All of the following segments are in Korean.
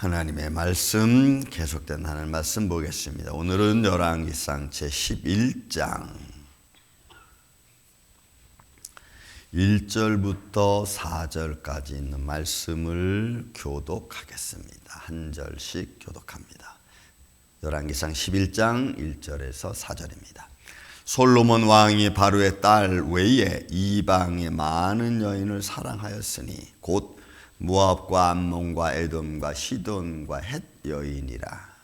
하나님의 말씀, 계속된 하나님 말씀 보겠습니다. 오늘은 열왕기상 제11장 1절부터 4절까지 있는 말씀을 교독하겠습니다. 한 절씩 교독합니다. 열왕기상 11장 1절에서 4절입니다. 솔로몬 왕이 바로의 딸 외에 이방의 많은 여인을 사랑하였으니 곧 모압과 암몬과 에돔과 시돈과 헷 여인이라.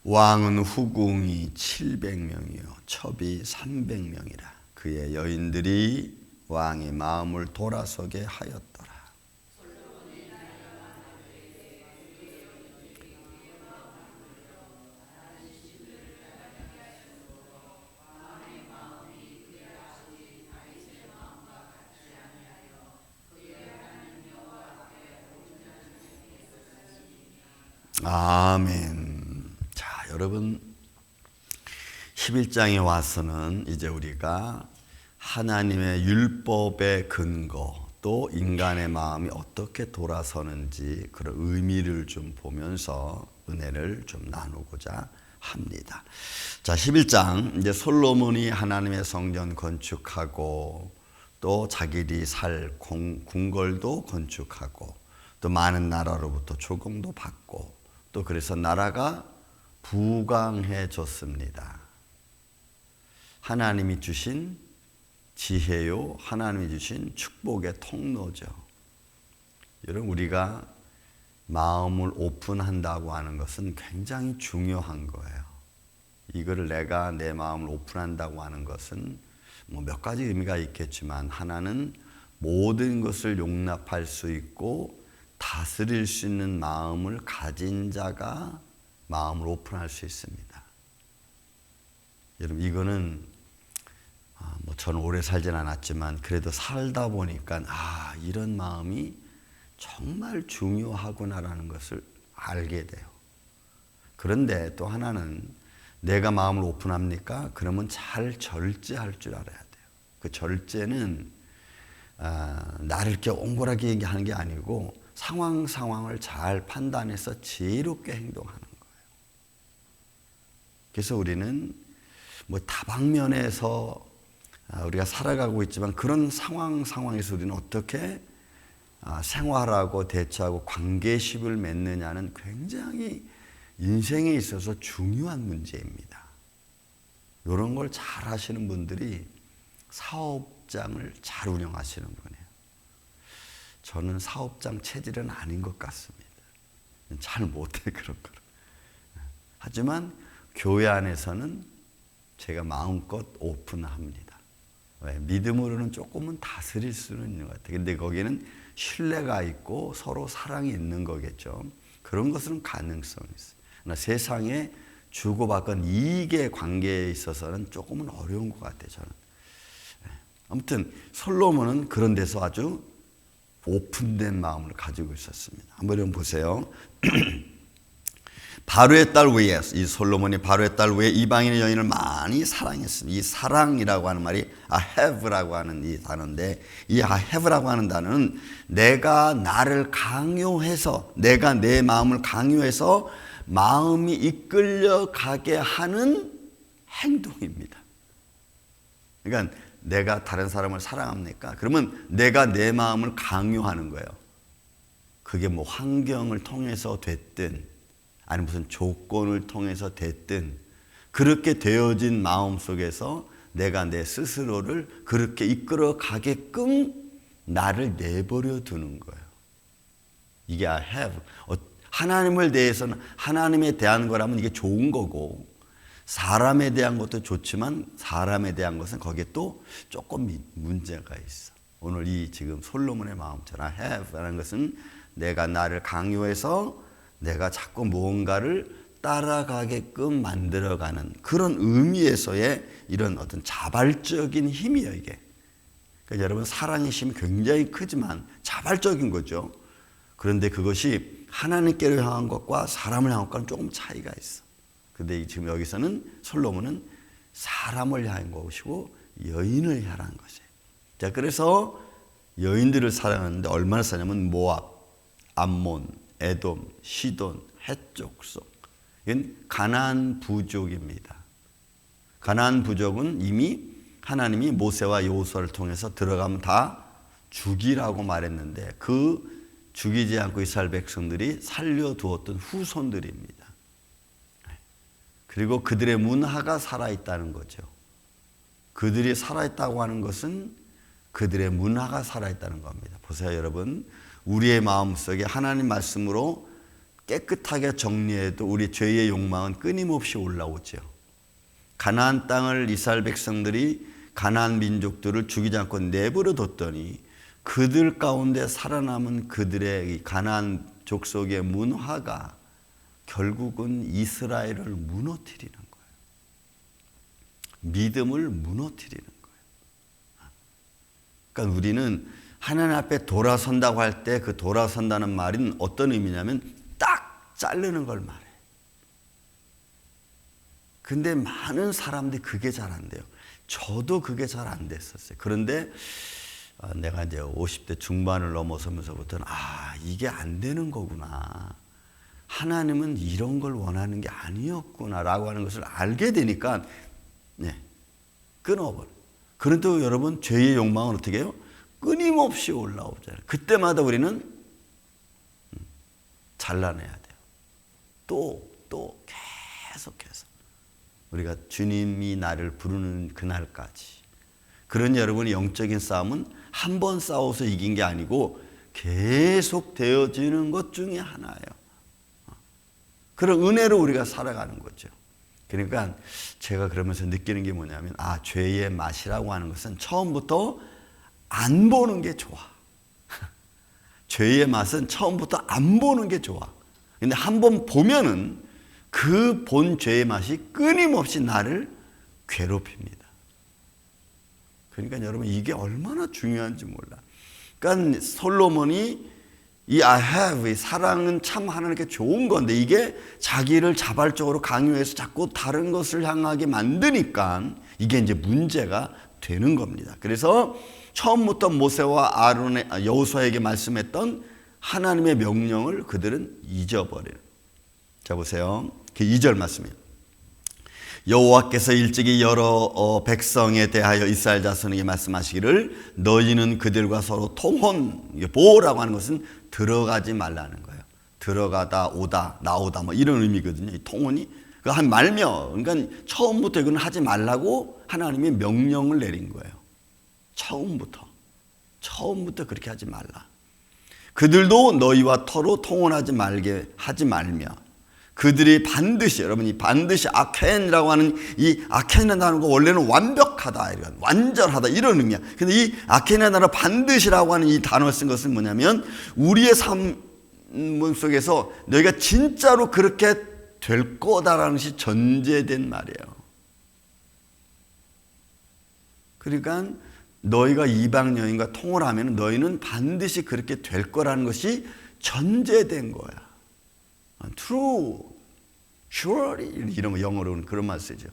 왕은 후궁이 700명이요 첩이 300명이라. 그의 여인들이 왕의 마음을 돌아서게 하였더라. 아멘. 여러분, 11장에 와서는 이제 우리가 하나님의 율법의 근거, 또 인간의 마음이 어떻게 돌아서는지 그런 의미를 좀 보면서 은혜를 좀 나누고자 합니다. 자, 11장, 이제 솔로몬이 하나님의 성전 건축하고 또 자기들이 살 궁궐도 건축하고 또 많은 나라로부터 조공도 받고 또 그래서 나라가 부강해졌습니다. 하나님이 주신 지혜요, 하나님이 주신 축복의 통로죠. 여러분, 우리가 마음을 오픈한다고 하는 것은 굉장히 중요한 거예요. 이거를 내가 내 마음을 오픈한다고 하는 것은 몇 가지 의미가 있겠지만 하나는 모든 것을 용납할 수 있고 다스릴 수 있는 마음을 가진 자가 마음을 오픈할 수 있습니다. 여러분, 이거는 저는 오래 살진 않았지만 그래도 살다 보니까 이런 마음이 정말 중요하구나라는 것을 알게 돼요. 그런데 또 하나는 내가 마음을 오픈합니까? 그러면 잘 절제할 줄 알아야 돼요. 그 절제는 나를 이렇게 옹골하게 얘기하는 게 아니고 상황을 잘 판단해서 지혜롭게 행동하는 거예요. 그래서 우리는 다방면에서 우리가 살아가고 있지만 그런 상황에서 우리는 어떻게 생활하고 대처하고 관계십을 맺느냐는 굉장히 인생에 있어서 중요한 문제입니다. 이런 걸 잘 하시는 분들이 사업장을 잘 운영하시는 분이에요. 저는 사업장 체질은 아닌 것 같습니다. 잘 못해 그런 거를. 하지만 교회 안에서는 제가 마음껏 오픈합니다. 왜? 믿음으로는 조금은 다스릴 수는 있는 것 같아요. 근데 거기는 신뢰가 있고 서로 사랑이 있는 거겠죠. 그런 것은 가능성이 있어요. 그러나 세상에 주고받건 이익의 관계에 있어서는 조금은 어려운 것 같아요. 저는. 아무튼 솔로몬은 그런 데서 아주 오픈된 마음을 가지고 있었습니다. 한번 보세요. 바로의 딸 외에, 이 솔로몬이 바로의 딸 외에 이방인의 여인을 많이 사랑했습니다. 이 사랑이라고 하는 말이 ahave라고 하는 이 단어인데, 이 ahave라고 하는 단어는 내가 나를 강요해서, 내가 내 마음을 강요해서 마음이 이끌려 가게 하는 행동입니다. 그러니까 내가 다른 사람을 사랑합니까? 그러면 내가 내 마음을 강요하는 거예요. 그게 환경을 통해서 됐든 아니 무슨 조건을 통해서 됐든 그렇게 되어진 마음 속에서 내가 내 스스로를 그렇게 이끌어 가게끔 나를 내버려 두는 거예요. 이게 I have. 하나님을 대해서는 하나님에 대한 거라면 이게 좋은 거고 사람에 대한 것도 좋지만 사람에 대한 것은 거기에 또 조금 문제가 있어. 오늘 이 지금 솔로몬의 마음처럼 have 라는 것은 내가 나를 강요해서 내가 자꾸 무언가를 따라가게끔 만들어가는 그런 의미에서의 이런 어떤 자발적인 힘이에요, 이게. 그러니까 여러분, 사랑의 힘이 굉장히 크지만 자발적인 거죠. 그런데 그것이 하나님께로 향한 것과 사람을 향한 것과는 조금 차이가 있어. 근데 지금 여기서는 솔로몬은 사람을 향한 것이고 여인을 향한 것이에요. 자, 그래서 여인들을 사랑하는데 얼마나 사냐면 모압, 암몬, 에돔, 시돈, 헷 족속. 이건 가나안 부족입니다. 가나안 부족은 이미 하나님이 모세와 여호수아를 통해서 들어가면 다 죽이라고 말했는데 그 죽이지 않고 이스라엘 백성들이 살려두었던 후손들입니다. 그리고 그들의 문화가 살아있다는 거죠. 그들이 살아있다고 하는 것은 그들의 문화가 살아있다는 겁니다. 보세요, 여러분. 우리의 마음속에 하나님 말씀으로 깨끗하게 정리해도 우리 죄의 욕망은 끊임없이 올라오죠. 가나안 땅을 이스라엘 백성들이 가나안 민족들을 죽이지 않고 내버려 뒀더니 그들 가운데 살아남은 그들의 가나안 족속의 문화가 결국은 이스라엘을 무너뜨리는 거예요. 믿음을 무너뜨리는 거예요. 그러니까 우리는 하나님 앞에 돌아선다고 할 때 그 돌아선다는 말은 어떤 의미냐면 딱 자르는 걸 말해요. 근데 많은 사람들이 그게 잘 안 돼요. 저도 그게 잘 안 됐었어요. 그런데 내가 이제 50대 중반을 넘어서면서부터는 이게 안 되는 거구나. 하나님은 이런 걸 원하는 게 아니었구나라고 하는 것을 알게 되니까 끊어버려. 그런데 여러분, 죄의 욕망은 어떻게 해요? 끊임없이 올라오잖아요. 그때마다 우리는 잘라내야 돼요. 또 계속해서 우리가 주님이 나를 부르는 그날까지. 그런 여러분의 영적인 싸움은 한 번 싸워서 이긴 게 아니고 계속 되어지는 것 중에 하나예요. 그런 은혜로 우리가 살아가는 거죠. 그러니까 제가 그러면서 느끼는 게 뭐냐면 죄의 맛이라고 하는 것은 처음부터 안 보는 게 좋아. 죄의 맛은 처음부터 안 보는 게 좋아. 근데 한 번 보면은 그 본 죄의 맛이 끊임없이 나를 괴롭힙니다. 그러니까 여러분, 이게 얼마나 중요한지 몰라. 그러니까 솔로몬이 이 I have, 이 사랑은 참 하나님께 좋은 건데 이게 자기를 자발적으로 강요해서 자꾸 다른 것을 향하게 만드니까 이게 이제 문제가 되는 겁니다. 그래서 처음부터 모세와 여호수아에게 말씀했던 하나님의 명령을 그들은 잊어버려요. 자, 보세요. 그 2절 말씀이에요. 여호와께서 일찍이 여러 백성에 대하여 이스라엘 자손에게 말씀하시기를 너희는 그들과 서로 통혼, 보호라고 하는 것은 들어가지 말라는 거예요. 들어가다 오다 나오다 뭐 이런 의미거든요. 이 통혼이 그 한 말며, 그러니까 처음부터 이건 하지 말라고 하나님이 명령을 내린 거예요. 처음부터 그렇게 하지 말라. 그들도 너희와 서로 통혼하지 말게 하지 말며 그들이 반드시, 여러분이 반드시 아켄이라고 하는 이 아켄이라는 단어가 원래는 완벽하다, 이런 완전하다 이런 의미야. 근데 이 아켄이라는 단어 반드시라고 하는 이 단어를 쓴 것은 뭐냐면 우리의 삶 속에서 너희가 진짜로 그렇게 될 거다라는 것이 전제된 말이에요. 그러니까 너희가 이방 여인과 통을 하면 너희는 반드시 그렇게 될 거라는 것이 전제된 거야. True, surely 이런 영어로는 그런 말 쓰죠.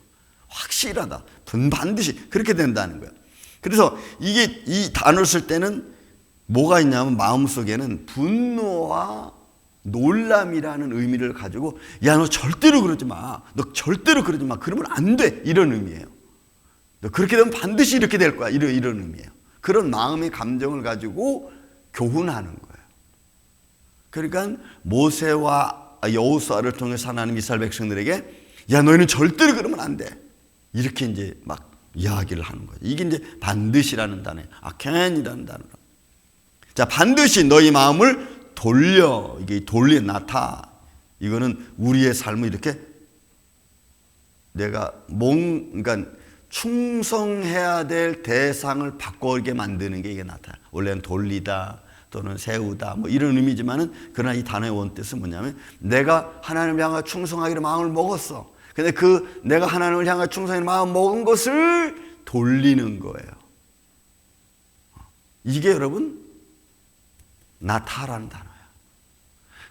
확실하다, 반드시 그렇게 된다는 거야. 그래서 이게 이 단어를 쓸 때는 뭐가 있냐면 마음속에는 분노와 놀람이라는 의미를 가지고 야, 너 절대로 그러지 마. 너 절대로 그러지 마. 그러면 안 돼. 이런 의미예요. 너 그렇게 되면 반드시 이렇게 될 거야. 이런 의미예요. 그런 마음의 감정을 가지고 교훈하는 거예요. 그러니까 모세와 여호수아를 통해서 하나님 이스라엘 백성들에게 야, 너희는 절대로 그러면 안 돼. 이렇게 이제 막 이야기를 하는 거예요. 이게 이제 반드시라는 단어예요. 아켄이라는 단어로. 자, 반드시 너희 마음을 돌려. 이게 나타. 이거는 우리의 삶을 이렇게 내가 그러니까 충성해야 될 대상을 바꾸게 만드는 게 이게 나타요. 원래는 돌리다, 또는 세우다 뭐 이런 의미지만은 그러나 이 단어의 원뜻은 뭐냐면 내가 하나님을 향하여 충성하기로 마음을 먹었어. 근데 그 내가 하나님을 향하여 충성하기로 마음 먹은 것을 돌리는 거예요. 이게 여러분 나타라는 단어예요.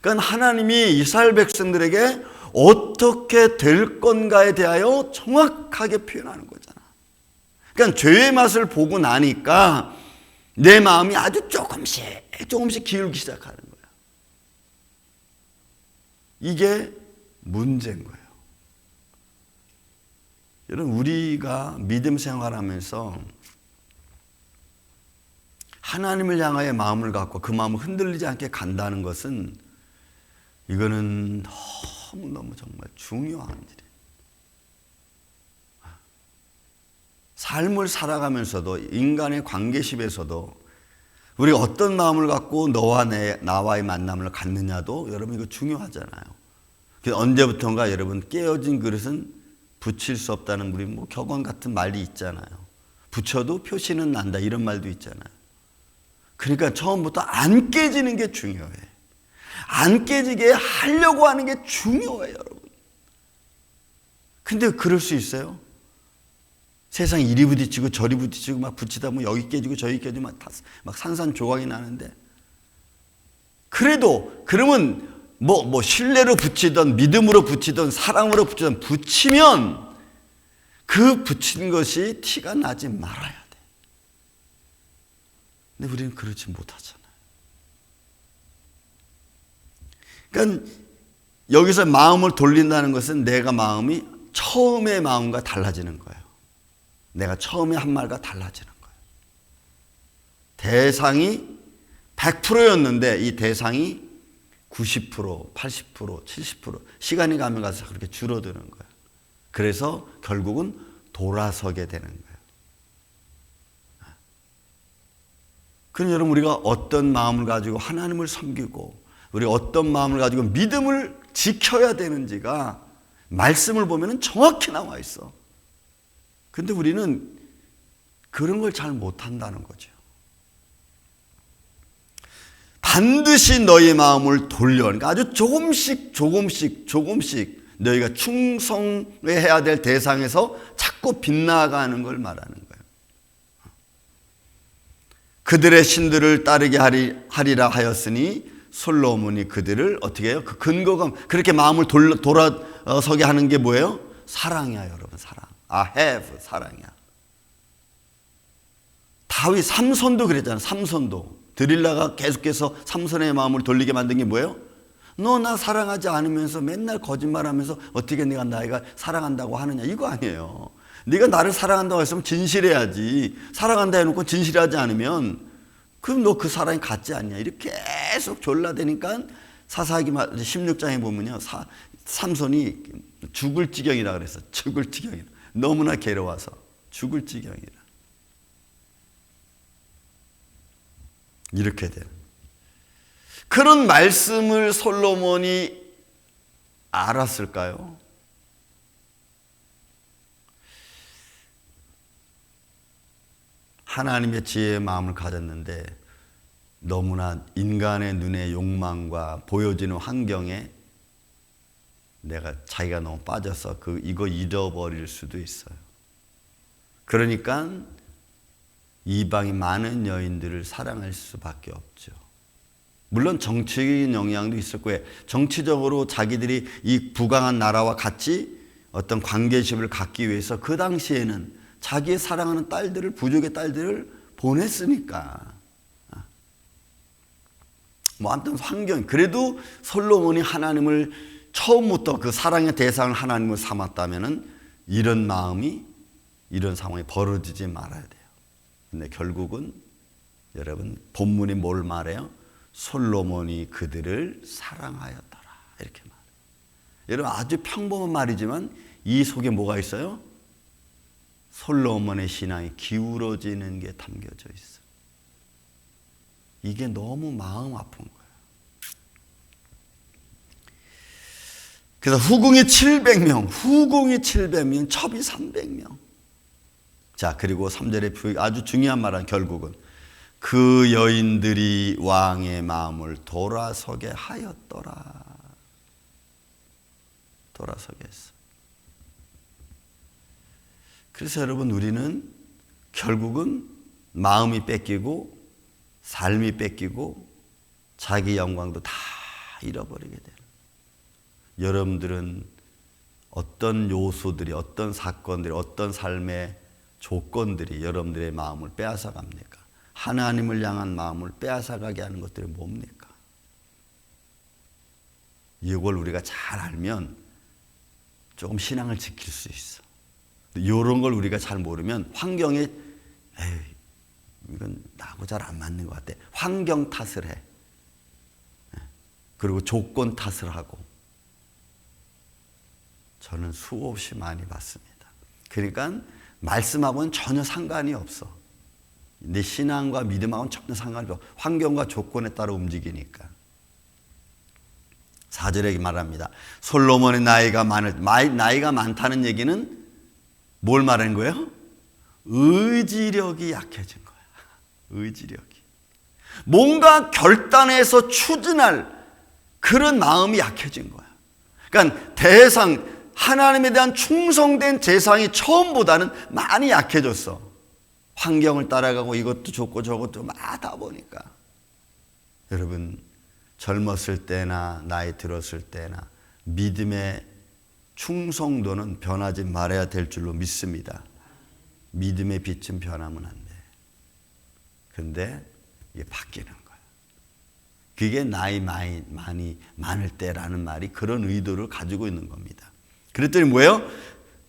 그러니까 하나님이 이스라엘 백성들에게 어떻게 될 건가에 대하여 정확하게 표현하는 거잖아. 그러니까 죄의 맛을 보고 나니까 내 마음이 아주 조금씩 기울기 시작하는 거야. 이게 문제인 거예요. 여러분, 우리가 믿음 생활하면서 하나님을 향하여 마음을 갖고 그 마음을 흔들리지 않게 간다는 것은 이거는 너무너무 정말 중요한 일이에요. 삶을 살아가면서도 인간의 관계십에서도 우리가 어떤 마음을 갖고 나와의 만남을 갖느냐도 여러분 이거 중요하잖아요. 그래서 언제부턴가 여러분 깨어진 그릇은 붙일 수 없다는 우리 뭐 격언 같은 말이 있잖아요. 붙여도 표시는 난다 이런 말도 있잖아요. 그러니까 처음부터 안 깨지는 게 중요해. 안 깨지게 하려고 하는 게 중요해요, 여러분. 근데 그럴 수 있어요? 세상 이리 부딪히고 저리 부딪히고 막 붙이다 보면 여기 깨지고 저기 깨지고 막 산산조각이 나는데 그래도 그러면 뭐 신뢰로 붙이든 믿음으로 붙이든 사랑으로 붙이든 붙이면 그 붙인 것이 티가 나지 말아야 돼. 근데 우리는 그렇지 못하잖아요. 그러니까 여기서 마음을 돌린다는 것은 내가 마음이 처음의 마음과 달라지는 거예요. 내가 처음에 한 말과 달라지는 거예요. 대상이 100%였는데 이 대상이 90%, 80%, 70% 시간이 가면 가서 그렇게 줄어드는 거예요. 그래서 결국은 돌아서게 되는 거예요. 그럼 여러분 우리가 어떤 마음을 가지고 하나님을 섬기고 우리가 어떤 마음을 가지고 믿음을 지켜야 되는지가 말씀을 보면 정확히 나와 있어. 근데 우리는 그런 걸 잘 못한다는 거죠. 반드시 너희 마음을 돌려. 그러니까 아주 조금씩 너희가 충성해야 될 대상에서 자꾸 빗나가는 걸 말하는 거예요. 그들의 신들을 따르게 하리라 하였으니 솔로몬이 그들을 어떻게 해요? 그 근거가 그렇게 마음을 돌아서게 하는 게 뭐예요? 사랑이야, 여러분. 사랑. 사랑이야. 다윗 삼손도 그랬잖아. 삼손도 드릴라가 계속해서 삼손의 마음을 돌리게 만든 게 뭐예요? 너 나 사랑하지 않으면서 맨날 거짓말하면서 어떻게 내가 사랑한다고 하느냐, 이거 아니에요. 네가 나를 사랑한다고 했으면 진실해야지. 사랑한다 해놓고 진실하지 않으면 그럼 너 그 사랑이 같지 않냐. 이렇게 계속 졸라대니까 사사기 16장에 보면요, 삼손이 죽을 지경이라 그랬어. 죽을 지경이라. 너무나 괴로워서 죽을 지경이라. 이렇게 돼요. 그런 말씀을 솔로몬이 알았을까요? 하나님의 지혜의 마음을 가졌는데 너무나 인간의 눈의 욕망과 보여지는 환경에 자기가 너무 빠져서 이거 잃어버릴 수도 있어요. 그러니까 이방인 많은 여인들을 사랑할 수밖에 없죠. 물론 정치적인 영향도 있을 거예요. 정치적으로 자기들이 이 부강한 나라와 같이 어떤 관계심을 갖기 위해서 그 당시에는 자기의 사랑하는 딸들을, 부족의 딸들을 보냈으니까. 아무튼 환경, 그래도 솔로몬이 하나님을 처음부터 그 사랑의 대상을 하나님을 삼았다면은 이런 상황이 벌어지지 말아야 돼요. 근데 결국은 여러분 본문이 뭘 말해요? 솔로몬이 그들을 사랑하였더라, 이렇게 말해요. 여러분 아주 평범한 말이지만 이 속에 뭐가 있어요? 솔로몬의 신앙이 기울어지는 게 담겨져 있어요. 이게 너무 마음 아픈 거예요. 그래서 후궁이 700명, 첩이 300명. 자, 그리고 3절에 아주 중요한 말은 결국은 그 여인들이 왕의 마음을 돌아서게 하였더라. 돌아서게 했어. 그래서 여러분, 우리는 결국은 마음이 뺏기고 삶이 뺏기고 자기 영광도 다 잃어버리게 돼요. 여러분들은 어떤 요소들이, 어떤 사건들이, 어떤 삶의 조건들이 여러분들의 마음을 빼앗아 갑니까? 하나님을 향한 마음을 빼앗아 가게 하는 것들이 뭡니까? 이걸 우리가 잘 알면 조금 신앙을 지킬 수 있어. 이런 걸 우리가 잘 모르면 환경에 이건 나하고 잘 안 맞는 것 같아. 환경 탓을 해. 그리고 조건 탓을 하고. 저는 수없이 많이 봤습니다. 그러니까 말씀하고는 전혀 상관이 없어. 내 신앙과 믿음하고는 전혀 상관이 없어. 환경과 조건에 따라 움직이니까. 4절에 말합니다. 솔로몬의 나이가 많다는 얘기는 뭘 말하는 거예요? 의지력이 약해진 거야. 의지력이. 뭔가 결단해서 추진할 그런 마음이 약해진 거야. 그러니까 하나님에 대한 충성된 재상이 처음보다는 많이 약해졌어. 환경을 따라가고 이것도 좋고 저것도 하다 보니까. 여러분, 젊었을 때나 나이 들었을 때나 믿음의 충성도는 변하지 말아야 될 줄로 믿습니다. 믿음의 빛은 변하면 안 돼. 근데 이게 바뀌는 거야. 그게 나이 많을 때라는 말이 그런 의도를 가지고 있는 겁니다. 그랬더니 뭐예요?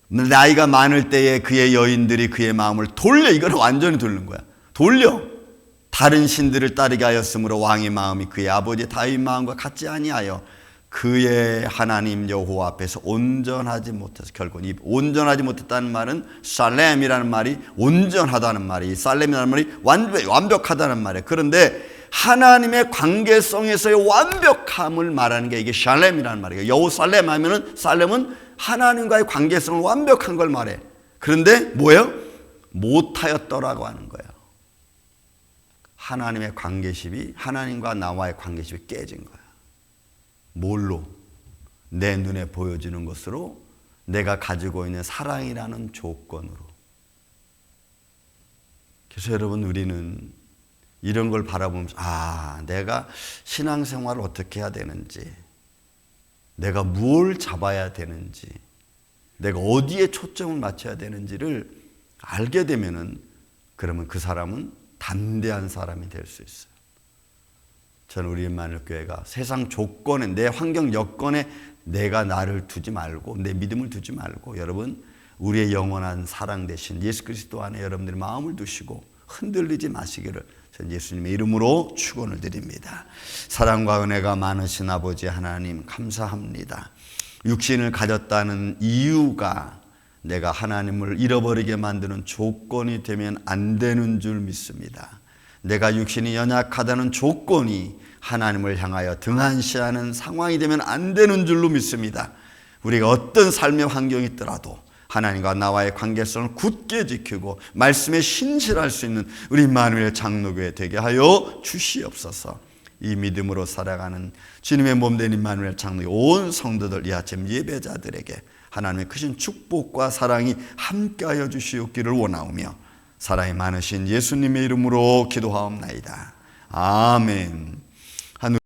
나이가 많을 때에 그의 여인들이 그의 마음을 돌려. 이거는 완전히 돌리는 거야. 돌려. 다른 신들을 따르게 하였으므로 왕의 마음이 그의 아버지 다윗 마음과 같지 아니하여 그의 하나님 여호와 앞에서 온전하지 못해서, 결국 이 온전하지 못했다는 말은 살렘이라는 말이 온전하다는 말이, 살렘이라는 말이 완벽하다는 말이에요. 그런데 하나님의 관계성에서의 완벽함을 말하는 게 이게 샬렘이라는 말이에요. 여호살렘 하면은 살렘은 하나님과의 관계성을 완벽한 걸 말해. 그런데 뭐예요? 못하였더라고 하는 거예요. 하나님의 관계십이, 하나님과 나와의 관계십이 깨진 거야. 뭘로? 내 눈에 보여지는 것으로, 내가 가지고 있는 사랑이라는 조건으로. 그래서 여러분, 우리는 이런 걸 바라보면서 내가 신앙생활을 어떻게 해야 되는지, 내가 뭘 잡아야 되는지, 내가 어디에 초점을 맞춰야 되는지를 알게 되면은, 그러면 그 사람은 담대한 사람이 될 수 있어요. 저는 우리 임마누엘교회가 세상 조건에, 내 환경 여건에 내가 나를 두지 말고, 내 믿음을 두지 말고, 여러분, 우리의 영원한 사랑 되신 예수 그리스도 안에 여러분들의 마음을 두시고 흔들리지 마시기를 전 예수님의 이름으로 축원을 드립니다. 사랑과 은혜가 많으신 아버지 하나님, 감사합니다. 육신을 가졌다는 이유가 내가 하나님을 잃어버리게 만드는 조건이 되면 안 되는 줄 믿습니다. 내가 육신이 연약하다는 조건이 하나님을 향하여 등한시하는 상황이 되면 안 되는 줄로 믿습니다. 우리가 어떤 삶의 환경이 있더라도 하나님과 나와의 관계성을 굳게 지키고 말씀에 신실할 수 있는 우리 임마누엘 장로교회 되게 하여 주시옵소서. 이 믿음으로 살아가는 주님의 몸된 임마누엘 장로교회 온 성도들, 이 아침 예배자들에게 하나님의 크신 축복과 사랑이 함께하여 주시옵기를 원하오며 사랑이 많으신 예수님의 이름으로 기도하옵나이다. 아멘.